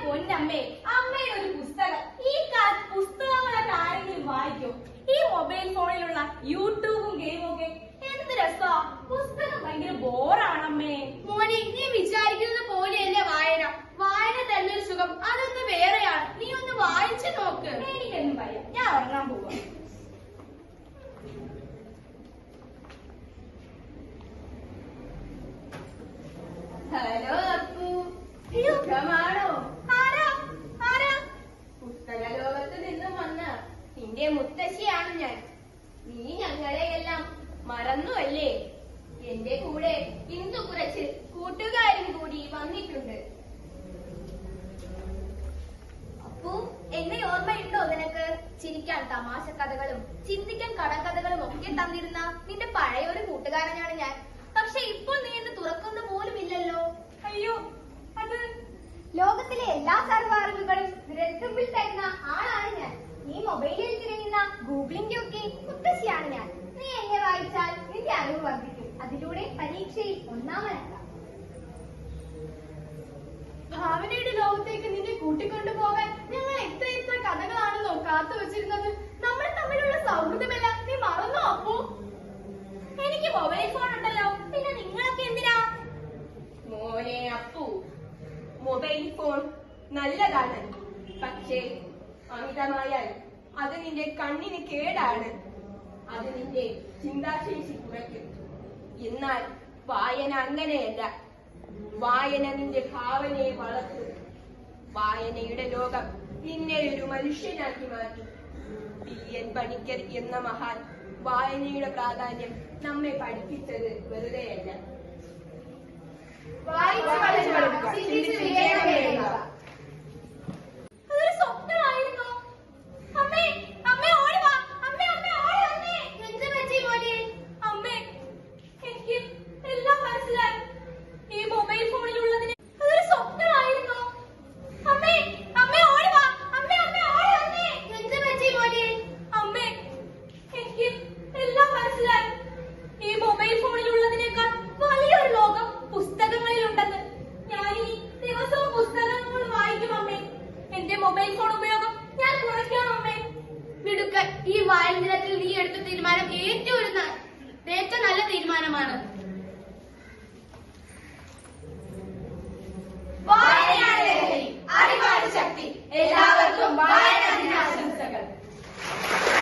പൊന്നമ്മേ, അമ്മയുടെ ഒരു പുസ്തകം. ഈ പുസ്തകങ്ങളൊക്കെ ആരെങ്കിലും വായിക്കും? ഈ മൊബൈൽ ഫോണിലുള്ള യൂട്യൂബും ഗെയിമും ഒക്കെ എന്ത് രസാ. പുസ്തകം ഭയങ്കര ബോറാണമ്മേ. മോനെ, നീ വിചാരിക്കുന്നത് പോലെയല്ലേ വായന. വായന തന്നെ ഒരു സുഖം, അതൊന്ന് വേറെയാണ്. നീ ഒന്ന് വായിച്ചു നോക്ക്. എനിക്കൊന്നും പറയാം, ഞാൻ ഉറങ്ങാൻ പോവാ. ഹലോ അപ്പു, സുഖമാണോ? ആരാ ആരാ? പുസ്തക ലോകത്ത് നിന്നും വന്ന നിന്റെ മുത്തശ്ശിയാണ് ഞാൻ. നീ ഞങ്ങളെയെല്ലാം മറന്നുവല്ലേ? എന്റെ കൂടെ ഇന്ന് കുറച്ച് കൂട്ടുകാരും കൂടി വന്നിട്ടുണ്ട്. അപ്പു, എന്നെ ഓർമ്മയുണ്ടോ നിനക്ക്? ചിരിക്കാൻ തമാശ കഥകളും ചിന്തിക്കാൻ കടക്കഥകളും ഒക്കെ തന്നിരുന്ന നിന്റെ പഴയൊരു കൂട്ടുകാരനാണ് ഞാൻ. പക്ഷെ ഇപ്പോൾ നീ എന്നെ തുറക്കുന്ന പോലും ഇല്ലല്ലോ. അയ്യോ, അത് ലോകത്തിലെ എല്ലാ സർവ്വ അറിവുകളും വിരൽത്തുമ്പിൽ തരുന്ന ആളാണ് ഞാൻ. നീ മൊബൈലിൽ തിരയുന്ന ഗൂഗിളിന്റെ ഒക്കെ മുത്തശ്ശിയാണ് ഞാൻ. നീ എന്നെ വായിച്ചാൽ നിന്റെ അറിവ് വർദ്ധിക്കും. അതിലൂടെ പരീക്ഷയിൽ ഒന്നാമനാകാം. ഭാവനയുടെ ലോകത്തേക്ക് നിന്നെ കൂട്ടിക്കൊണ്ടുപോകാൻ ഞങ്ങൾ എത്ര എത്ര കഥകളാണെന്നോ കാത്തു വെച്ചിരുന്നത്. നമ്മൾ തമ്മിലുള്ള സൗഹൃദമെല്ലാം നീ മറന്നോ അപ്പു? എനിക്ക് മൊബൈൽ ഫോൺ ഉണ്ടല്ലോ, പിന്നെ നിങ്ങളൊക്കെ എന്തിനാ? മോനെ അപ്പു, മൊബൈൽ ഫോൺ നല്ലതാണ്. പക്ഷേ അമിതമായാൽ അത് നിന്റെ കണ്ണിന് കേടാണ്. അത് നിന്റെ ചിന്താശേഷി കുറയ്ക്കും. എന്നാൽ വായന അങ്ങനെയല്ല. വായന നിന്റെ ഭാവനയെ വളർത്തും. വായനയുടെ ലോകം നിന്നെ ഒരു മനുഷ്യനാക്കി മാറ്റും. പി.എൻ. പണിക്കർ എന്ന മഹാൻ വായനയുടെ പ്രാധാന്യം നമ്മെ പഠിപ്പിച്ചത് വെറുതെയല്ല. അതൊരു സ്വപ്നമായിരുന്നോ? അമ്മേ, അമ്മേ ഓടി വാ. അമ്മേ, അമ്മേ ഓടി വന്നേ. എന്ത് പറ്റി മോനെ? അമ്മേ, എനിക്ക് എല്ലാം മനസ്സിലായി. ഈ മൊബൈൽ ഫോണിലുള്ളതിന് അതൊരു സ്വപ്നമായിരുന്നോ? അമ്മേ, അമ്മേ ഓടി വാ. അമ്മേ, അമ്മേ ഓടി വന്നേ. എന്ത് പറ്റി മോനെ? അമ്മേ, എനിക്ക് എല്ലാം മനസ്സിലായി. ഈ മൊബൈൽ ഫോണിലുള്ളതിനേക്കാൾ വലിയൊരു ലോകം പുസ്തകങ്ങളിലുണ്ടെന്ന്. ഞാനിനി ദിവസവും പുസ്തകങ്ങൾ വായിക്കും അമ്മേ. എന്റെ മൊബൈൽ ഫോൺ ഉപയോഗം ഞാൻ കുറയ്ക്കാം അമ്മേ. മിടുക്കൻ. ഈ വായന ദിനത്തിൽ നീ എടുത്ത തീരുമാനം ഏറ്റവും നല്ല തീരുമാനമാണ്. വായനയാണ് ലഹരി, അറിവാണ് ശക്തി. എല്ലാവർക്കും വായന